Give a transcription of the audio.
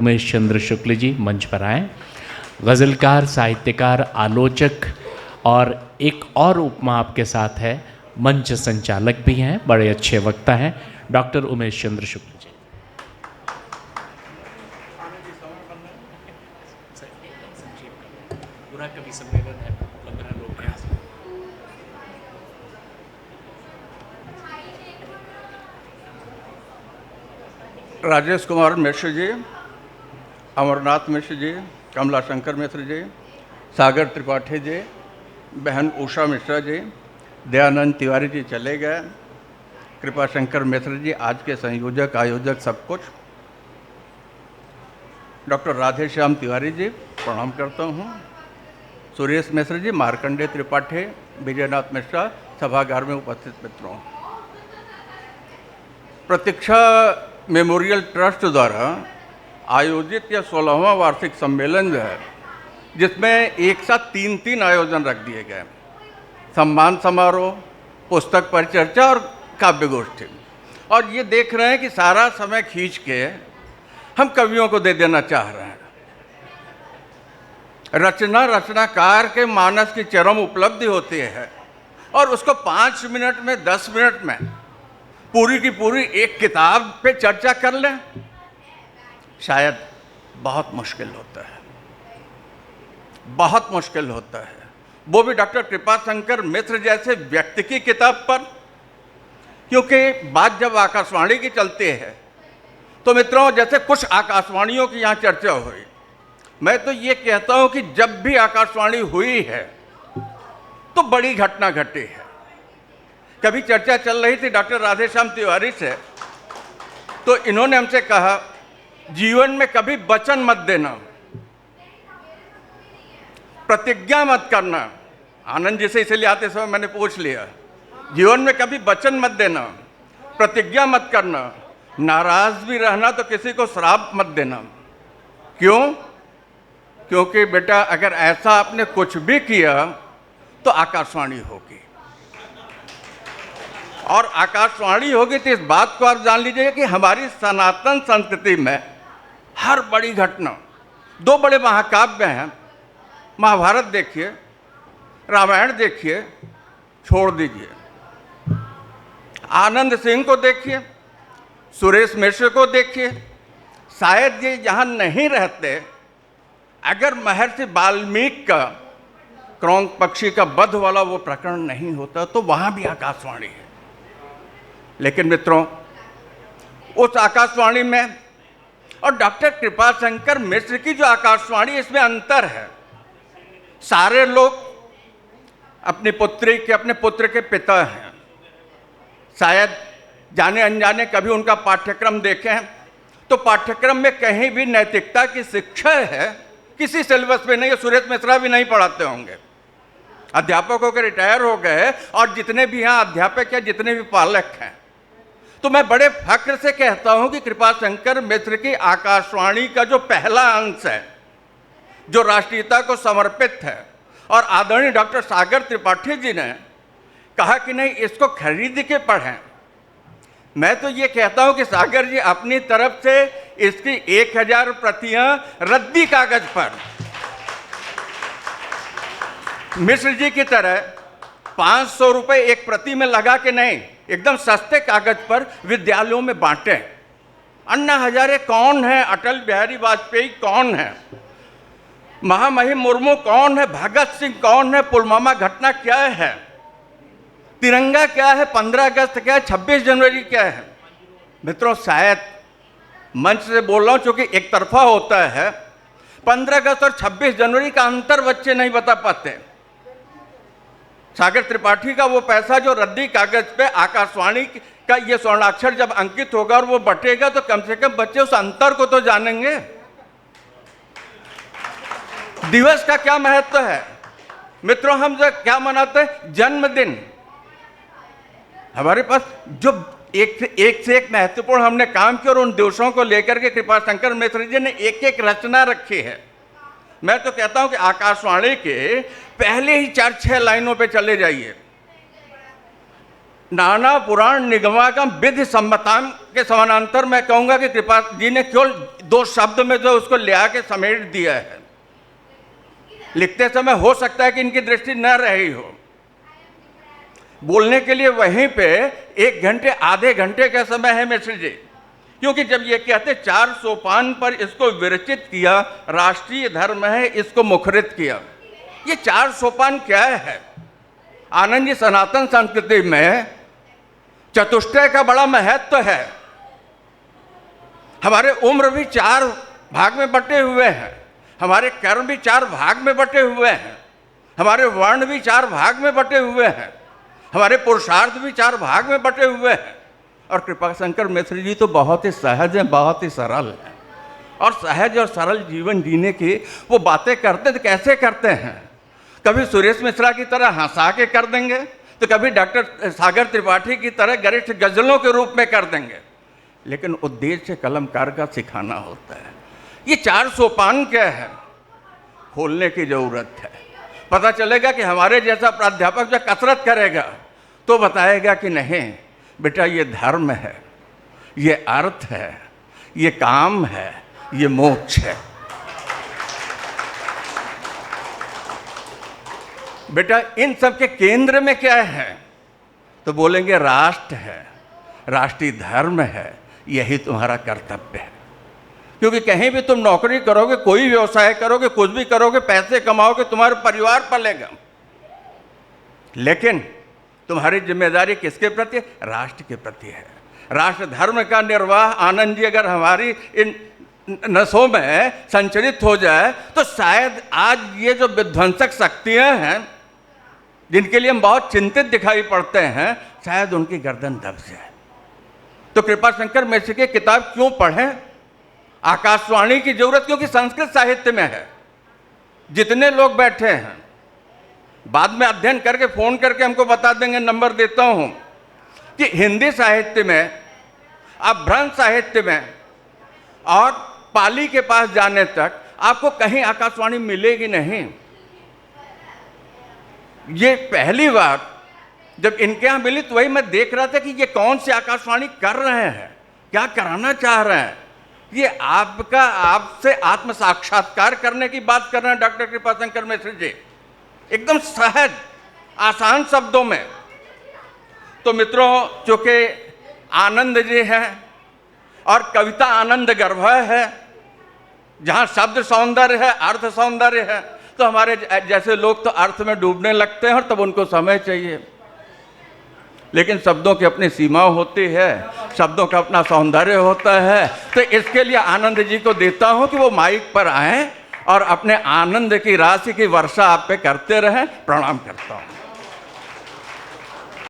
उमेश चंद्र शुक्ल जी मंच पर आए। गज़लकार, साहित्यकार, आलोचक और एक और उपमा आपके साथ है, मंच संचालक भी हैं, बड़े अच्छे वक्ता हैं, डॉक्टर उमेश चंद्र शुक्ल जी। पूरा कभी सम्मेलन है, 15 लोग हैं। राजेश कुमार मिश्र जी, अमरनाथ मिश्र जी, कमला शंकर मिश्र जी, सागर त्रिपाठी जी, बहन उषा मिश्रा जी, दयानंद तिवारी जी चले गए, कृपा शंकर मिश्र जी आज के संयोजक आयोजक सब कुछ, डॉक्टर राधेश्याम तिवारी जी प्रणाम करता हूँ, सुरेश मिश्र जी, मार्कंडे त्रिपाठी, विजयनाथ मिश्रा, सभागार में उपस्थित मित्रों। प्रतीक्षा मेमोरियल ट्रस्ट द्वारा आयोजित यह 16वां वार्षिक सम्मेलन जो है, जिसमें एक साथ तीन आयोजन रख दिए गए, सम्मान समारोह, पुस्तक परिचर्चा और काव्य गोष्ठी। और ये देख रहे हैं कि सारा समय खींच के हम कवियों को दे देना चाह रहे हैं। रचनाकार के मानस की चरम उपलब्धि होती है और उसको 5 मिनट में 10 मिनट में पूरी की पूरी एक किताब पे चर्चा कर लें, शायद बहुत मुश्किल होता है, बहुत मुश्किल होता है, वो भी डॉक्टर कृपा शंकर मिश्र जैसे व्यक्ति की किताब पर। क्योंकि बात जब आकाशवाणी की चलती है तो मित्रों, जैसे कुछ आकाशवाणियों की यहाँ चर्चा हुई, मैं तो ये कहता हूँ कि जब भी आकाशवाणी हुई है तो बड़ी घटना घटी है। कभी चर्चा चल रही थी डॉक्टर राधेश्याम तिवारी से, तो इन्होंने हमसे कहा, जीवन में कभी वचन मत देना, प्रतिज्ञा मत करना। आनंद जी से इसलिए आते समय मैंने पूछ लिया, जीवन में कभी वचन मत देना, प्रतिज्ञा मत करना, नाराज भी रहना तो किसी को श्राप मत देना। क्यों? क्योंकि बेटा अगर ऐसा आपने कुछ भी किया तो आकाशवाणी होगी, और आकाशवाणी होगी तो इस बात को आप जान लीजिए कि हमारी सनातन संस्कृति में हर बड़ी घटना, 2 बड़े महाकाव्य हैं, महाभारत देखिए, रामायण देखिए, छोड़ दीजिए, आनंद सिंह को देखिए, सुरेश मिश्र को देखिए, शायद ये यहाँ नहीं रहते अगर महर्षि वाल्मीकि का क्रौंक पक्षी का वध वाला वो प्रकरण नहीं होता, तो वहाँ भी आकाशवाणी है। लेकिन मित्रों, उस आकाशवाणी में और डॉक्टर कृपा शंकर मिश्र की जो आकाशवाणी, इसमें अंतर है। सारे लोग अपनी पुत्री के, अपने पुत्र के पिता हैं, शायद जाने अनजाने कभी उनका पाठ्यक्रम देखें तो पाठ्यक्रम में कहीं भी नैतिकता की शिक्षा है, किसी सिलेबस में नहीं है। सुरेश मिश्रा भी नहीं पढ़ाते होंगे, अध्यापक होकर रिटायर हो गए, और जितने भी यहाँ अध्यापक हैं, जितने भी पालक हैं, तो मैं बड़े फक्र से कहता हूं कि कृपा शंकर मिश्र की आकाशवाणी का जो पहला अंश है, जो राष्ट्रीयता को समर्पित है, और आदरणीय डॉक्टर सागर त्रिपाठी जी ने कहा कि नहीं, इसको खरीद के पढ़ें। मैं तो ये कहता हूं कि सागर जी अपनी तरफ से इसकी 1000 प्रतियां रद्दी कागज पर, मिश्र जी की तरह 500 रुपए एक प्रति में लगा के नहीं, एकदम सस्ते कागज पर विद्यालयों में बांटे। अन्ना हजारे कौन है? अटल बिहारी वाजपेयी कौन है? महामहिम मुर्मू कौन है? भगत सिंह कौन है? पुलवामा घटना क्या है? तिरंगा क्या है? 15 अगस्त क्या है? 26 जनवरी क्या है? मित्रों, शायद मंच से बोल रहा हूं क्योंकि एक तरफा होता है, 15 अगस्त और 26 जनवरी का अंतर बच्चे नहीं बता पाते। सागर त्रिपाठी का वो पैसा जो रद्दी कागज पे आकाशवाणी का ये स्वर्णाक्षर जब अंकित होगा और वो बटेगा, तो कम से कम बच्चे उस अंतर को तो जानेंगे। दिवस का क्या महत्व है मित्रों? हम जो क्या मनाते हैं, जन्मदिन। हमारे पास जो एक से एक महत्वपूर्ण हमने काम किया, और उन दिवसों को लेकर के कृपा शंकर मिश्र जी ने एक रचना रखी है। मैं तो कहता हूं कि आकाशवाणी के पहले ही 4-6 लाइनों पे चले जाइए, नाना पुराण निगमागम विधि सम्मताम के समानांतर मैं कहूंगा कि कृपा जी ने केवल 2 शब्द में जो उसको ले आके समेट दिया है। लिखते समय हो सकता है कि इनकी दृष्टि न रही हो, बोलने के लिए वहीं पे 1 घंटे आधे घंटे का समय है मिश्र जी, क्योंकि जब ये कहते 4 सोपान पर इसको विरचित किया, राष्ट्रीय धर्म है, इसको मुखरित किया। ये 4 सोपान क्या है? आनंद जी, सनातन संस्कृति में चतुष्टय का बड़ा महत्व है। हमारे उम्र भी 4 भाग में बटे हुए हैं, हमारे कर्म भी 4 भाग में बटे हुए हैं, हमारे वर्ण भी 4 भाग में बटे हुए हैं, हमारे पुरुषार्थ भी 4 भाग में बटे हुए हैं। और कृपाशंकर मिश्र जी तो बहुत ही सहज हैं, बहुत ही सरल हैं, और सहज और सरल जीवन जीने की वो बातें करते तो कैसे करते हैं? कभी सुरेश मिश्रा की तरह हंसा के कर देंगे, तो कभी डॉक्टर सागर त्रिपाठी की तरह गरिष्ठ गजलों के रूप में कर देंगे, लेकिन उद्देश्य कलमकार का सिखाना होता है। ये 4 सोपान क्या है? खोलने की जरूरत है। पता चलेगा कि हमारे जैसा प्राध्यापक जब कसरत करेगा तो बताएगा कि नहीं बेटा, ये धर्म है, ये अर्थ है, ये काम है, ये मोक्ष है। बेटा, इन सब के केंद्र में क्या है? तो बोलेंगे राष्ट्र है, राष्ट्रीय धर्म है, यही तुम्हारा कर्तव्य है। क्योंकि कहीं भी तुम नौकरी करोगे, कोई व्यवसाय करोगे, कुछ भी करोगे, पैसे कमाओगे, तुम्हारा परिवार पलेगा, लेकिन तुम्हारी जिम्मेदारी किसके प्रति? राष्ट्र के प्रति है। राष्ट्र धर्म का निर्वाह आनंद जी अगर हमारी इन नसों में संचरित हो जाए तो शायद आज ये जो विध्वंसक शक्तियां हैं जिनके लिए हम बहुत चिंतित दिखाई पड़ते हैं, शायद उनकी गर्दन दब जाए। तो कृपाशंकर मिश्र की किताब क्यों पढ़ें? आकाशवाणी की जरूरत क्योंकि संस्कृत साहित्य में है। जितने लोग बैठे हैं बाद में अध्ययन करके फोन करके हमको बता देंगे, नंबर देता हूं, कि हिंदी साहित्य में, अपभ्रंश साहित्य में और पाली के पास जाने तक आपको कहीं आकाशवाणी मिलेगी नहीं। ये पहली बार जब इनके यहाँ मिली तो वही मैं देख रहा था कि ये कौन सी आकाशवाणी कर रहे हैं, क्या कराना चाह रहे हैं। ये आपका आपसे आत्म साक्षात्कार करने की बात कर रहे हैं डॉक्टर कृपाशंकर मिश्र जी, एकदम सहज आसान शब्दों में। तो मित्रों, चूंकि आनंद जी हैं और कविता आनंद गर्भ है, जहाँ शब्द सौंदर्य है, अर्थ सौंदर्य है, तो हमारे जैसे लोग तो अर्थ में डूबने लगते हैं और तब उनको समय चाहिए। लेकिन शब्दों की अपनी सीमा होती है, शब्दों का अपना सौंदर्य होता है। तो इसके लिए आनंद जी को देता हूं कि वो माइक पर आएं और अपने आनंद की राशि की वर्षा आप पे करते रहें। प्रणाम करता हूं।